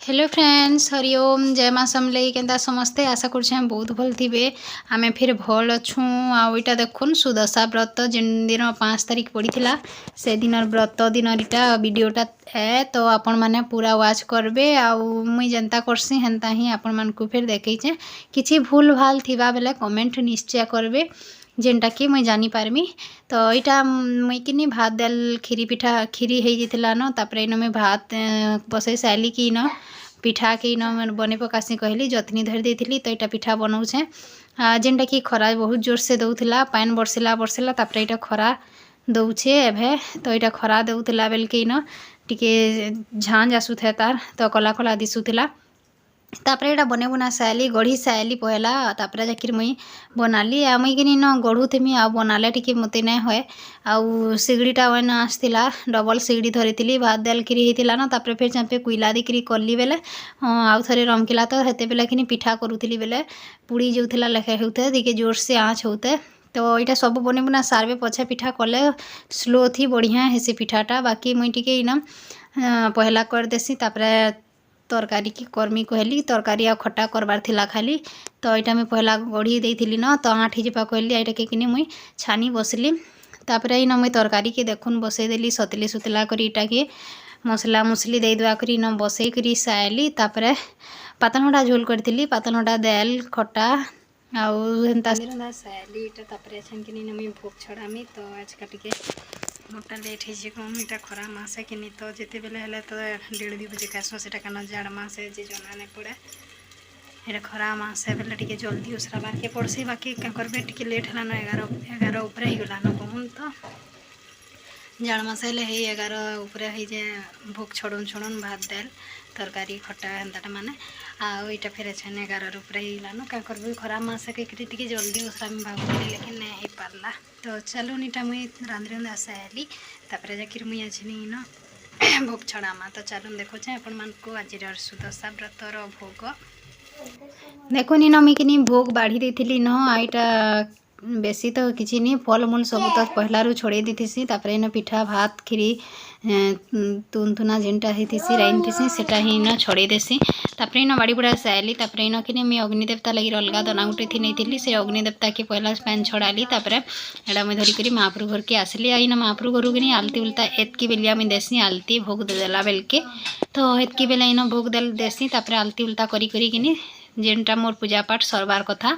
Hello friends, Hariom, जय माँ समलेई। केन्ता समस्ते आशा करें बहुत भल थे। आमे फिर भल अच्छू। आईटा देखुन सुदशा व्रत जिन दिन 5 तारिख पड़ा से दिन व्रत दिन इटा वीडियोटा है। तो आपण मैंने पूरा वाच करबे। मुई जनता करसी हेन्ता ही आपण मान को फिर देखीचे। किसी भूल भाल थिबा बेले कमेंट निश्चय करबे जेनटा कि मुई जानी पारमी। तो यहाँ मुई कि भात दाल खीरी पिठा खीरी हो जाता न। तापर इन मुई भात बसई सारी कि न पिठा के इन बने पकासी कहली जतनी धरी देती। तो यहाँ पिठा बनाऊे जेनटा कि खरा बहुत जोर से दौला पान बरसला बरसला तापर यहाँ खरा दौचे एभे। तो यहाँ खरा दौला बेल के इन टिके झांझ आसुथे तार तो कला कला दिशुला। तापर यहाँ बने बुना सारी गढ़ी सारी पहला तापर जाकर मुई बनाली मुई कि न गढ़ुथेमी आ बनाले टिके मते नहीं हुए। आउ सिगड़ीटा वन आसला डबल सिगड़ी धरी भात दाल खीरी होता न। तापर फिर चापे कुइला दिक्री कली बेले आउ थे रमकिला। तो हेते बेले कि पिठा करूली बेले पुड़ी जाऊला लेखे होते टिके जोर से आँच होते। तो यहाँ सब बने बुना सारे पछे पिठा कले स्लो थी बढ़िया हेसी पिठाटा। बाकी मुई टिके इन पहला कर देसी तापर तरकारी की कर्मी कहली तरकारी आ खटा करबार थिला खाली। तो यहाँ मुझे पहला गढ़ी देती न तो आँठी जावा कहली यहाँ के मुई छानी बसली। तापर इन मुई तरकारी के देखुन बसईदेली सतली सुतला कर इटा के मसला मुसली दे दुआ कर इन बसई कर सारी। तापर पातलघंटा झोल करी पातलघंटा दाल खटा आउता साली इटा। तापर छान मुई भोग छड़ामी। तो आज का टिके मोटा लेट हो कम इटा खरा मासे कि तो जिते बेले हेले तो 1:30 बजे खासो से कन जाड़ मासे जे जना नहीं पड़े। ये खरा मासे बेले टिके जल्दी उसरा बार के पड़सी। बाकी क्या करबे टिके लेट है न 11 ऊपर ही गला न कहून। तो जाड़ मास हेले 11 ऊपर ही जे भोग छड़न छड़न भात दाल तरकारी खटा हेन्ता माने आईटा फिर छे 11 ऊपर ही गलान क्या करबे खरा मासे के जल्दी उसरा में भागुली लेकिन नहीं हो पारला। तो चलो नीटा मुई रांधि रांधा सारी तापर जाकर मुई आज न भोग छड़ामा। तो चलो देखुचे आपण मान को आज सुदशा व्रतर भोग देखो नी न मुई कि भोग बाढ़ी देती न। आईटा बेसी तो किसी नहीं फलमूल सब तो पहला रू छोड़े दी। तापर इन पिठा भात खीरी तुनतुना जेनटा होती राइन थी सेटा ही न छड़े देसी। तापर इन बाड़ी बुड़ा सारी तापर इन कि मुझे अग्निदेवता लगी अलग दना गुटे थी नहीं से अग्निदेवता के पहला पैन छड़ाली। तापर एटा मुझे धरिक महाप्रभु घर के आसली आई महाप्रभु घर के आलती उलता एतकी बेलिया मुझे देसी आलती भोग देला बेल के। तो एतकी बेला इन भोग देसी तापर आलती उल्टा करी जेनटा मोर पूजा पाठ सरबार कथा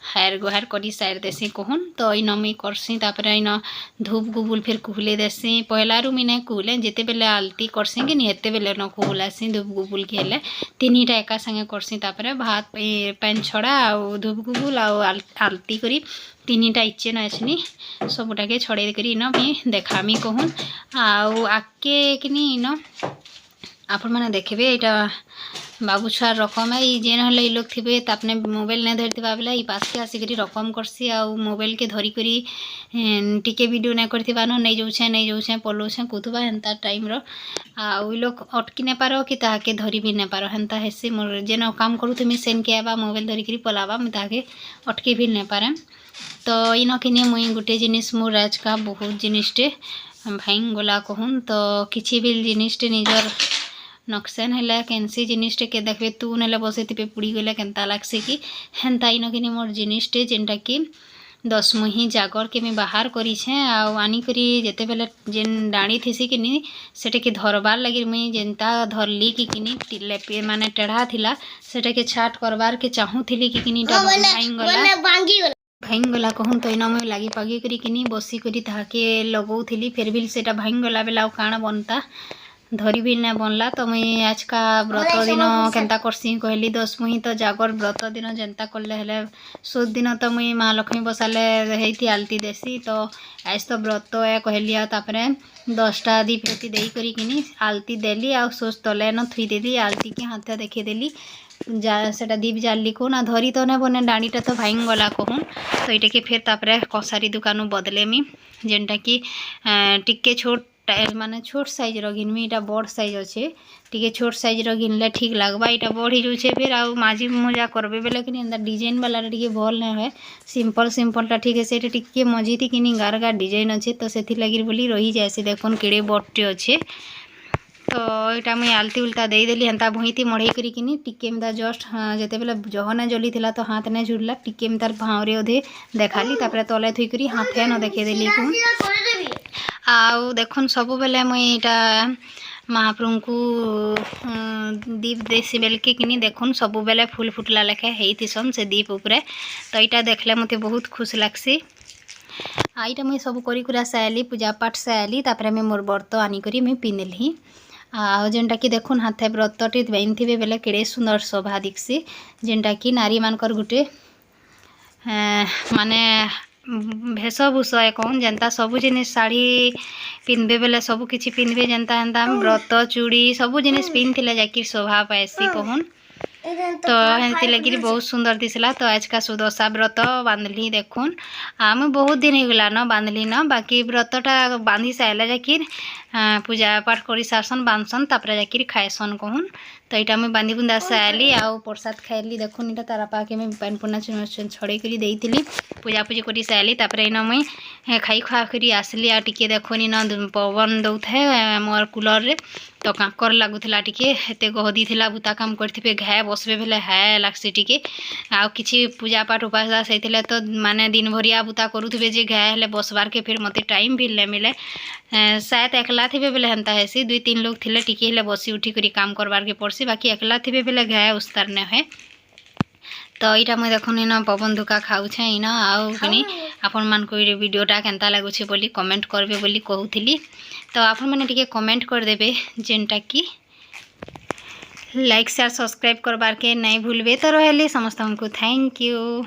हायर गुहार करी सार देसी कहून। तो इन मुई करसी तापर इन धूप गुबुल फिर कुहले देसी पहला रू मुई नहीं कुहले जिते बेले आलती करसी कि हेते बेले न कुहलासी धूप गुबुल के हेले 3टा एका संगे करसी। तापर भात पैन छड़ा आउ धूप गुबुल आलती करी 3टा इचे नछनी सबुटा के छड़े करी इन मुई देखामी कहून। आउ आके कि इन आपण मैंने देखिए यहाँ बाबू छुआर रकम है जेन हेल्ले लोग थे तापने मोबाइल नहीं धरती बेले ये पास के आसिक रकम करसी आउ मोबाइल के धरिक टिके वीडियो नहीं करवा नहीं जाऊे पलाऊे कूदबा हेन्ता टाइम आउ लोग अटकी नहीं पार कि ताके धरी भी नहीं पार हेन्ता हेसी मोर जेन काम करूँ सेन के आवा मोबाइल धरिक पलावा मुझे अटकी भी नहीं पारे। तो इन कि मुई गोटे जिनिस मोर आज का बहुत जिनिसटे भाई गला कहून। तो किसी भी जिनिसटे निजर नक्सान है कैंसी जिनिसटे के देखबे तू ना बसई पुड़ी गले केन्ता लागसी कि हेन्ता इन कि मोर जिनिसटे जेनटा कि 10 मुही जागर के मैं बाहर करीछे आनिक जिते बेले जेन डाणी थीसी कि सेटा के धरबार लगी मुई जेनता धरली कि माने टेढ़ा थिला सेटा के छाट करबार के चाहूली कि भाईगला कहून। तो इन मुझे लगी पागी करी बसिक ताके लगौली फिर भी सेटा भाईगला बेला काण बनता धरी भी नहीं बनला। तो मुई आज का व्रत दिन केन्ता करसी कहली 10 मुही तो जागर व्रत दिन जेन्ता कले हेले सुद दिन तो मुई माँ लक्ष्मी बसाले हेती आलती देसी। तो आज तो व्रत है कहली तापर 10टा दीप रेती दे करी आलती देली आ सोच तले न थुई देली आलती के हाथ देखेदेली सेटा दीप जाली को ना धरी तो नहीं बने डाणीटा तो भाई गला कहून। तो ये फिर तापर कसारी दुकान बदलेमी जेनटा कि टिके छोट माने छोट साइज घिनमी इटा बड़ साइज अच्छे टी छोट साइज घिनले ठीक लगवा यहाँ बढ़ी जाऊे फिर आउ माझी मजा करबे बेले कि डिजाइन वाला टी भल नहीं हुए सिंपल सिंपलटा ठीक है से टी मझी थी कि गार गार डिजाइन अच्छे। तो से लगी बोली रही जाए देखुन केड़े बड़टे अच्छे तो यहाँ मुई आलती उल्टा देदेली हेन्ता भुईती मढ़ई करिकिनी टिके एमता जस्ट जिते बेले जह ना जली थिला तो हाथ नहीं झुरला टिके तार भावरे अधे देखाली तापर तले थुईकरी हाथे न देखदेली आउ देखुन सब बेले मुई यहाँ महाप्रभु को दीप देसी बेलके किनी देखुन सब बेले फूल फुटला लेखे होतीसन से दीप उपरे तो यहाँ देखले मत बहुत खुश लगसी। यहाँ मुई सब करा साइली पूजा पाठ साइली तापर मैं मोर व्रत आनिकरी मुई पिंधली आ जेनटा कि देखुन हाथे व्रतटी बांधे बेले केड़े सुंदर शोभा दिखसी जेनटा कि नारी मानकर गुटे माने भेषभूषा कौन जेनता सबू जिनिस साड़ी पिंधे बेले सबू किछि पिंधे जेनता हेन्ता व्रत चूड़ी सबू जिनिस पिंधले जाकि शोभा पाएसी कहून तो हेंती लगी बहुत सुंदर दिसला। तो आज का सुदशा व्रत बांधली देखुन आम बहुत दिन होगला न बांधली न बाकी व्रतटा बांधी सारे जाकि पूजा पाठ कर सारसन बांधसन तापर जाकि खाएसन कहून तो यहाँ मुझे बांधी बुंदा सारी आउ प्रसाद खाइली देखुन यहाँ तारा पाके मैं पान पुना छड़े कर देती पूजा पूजी कर सारी तापर इन मुई खाई खुआ कर आसली आ टिके देखुन इन पवन दौथे मोर कूलर रे तो काकर लगुला टिके एते गहदी थिला बुता काम करथिबे घाए बसबे बेले हाए लागसी टिके आ किछि पूजा पाठ उपास होइतिले तो माने दिन भरिया बुता करूथिबे जे घाए हेले बसबार के फिर मते टाइम भी ले मिले शायद एकला थिबे बेले हेन्ता हेसी 2-3 लोग थिले टिके हेले बसी उठी करी काम करबार के पड़सी बाकी एकला थिबे बेले घाए उस्तार ने है। तो यहाँ मुझे देखुन इन पवन धुका खाऊे इन आउ आपण मान वीडियोटा केनता लगुचे बोली कमेंट करबे बोली कहूली तो आपण मैंने टिके कमेंट करदेबे जेनटा कि लाइक शेयर सब्सक्राइब करबार के नहीं भूलबे। तो रही समस्त को थैंक यू।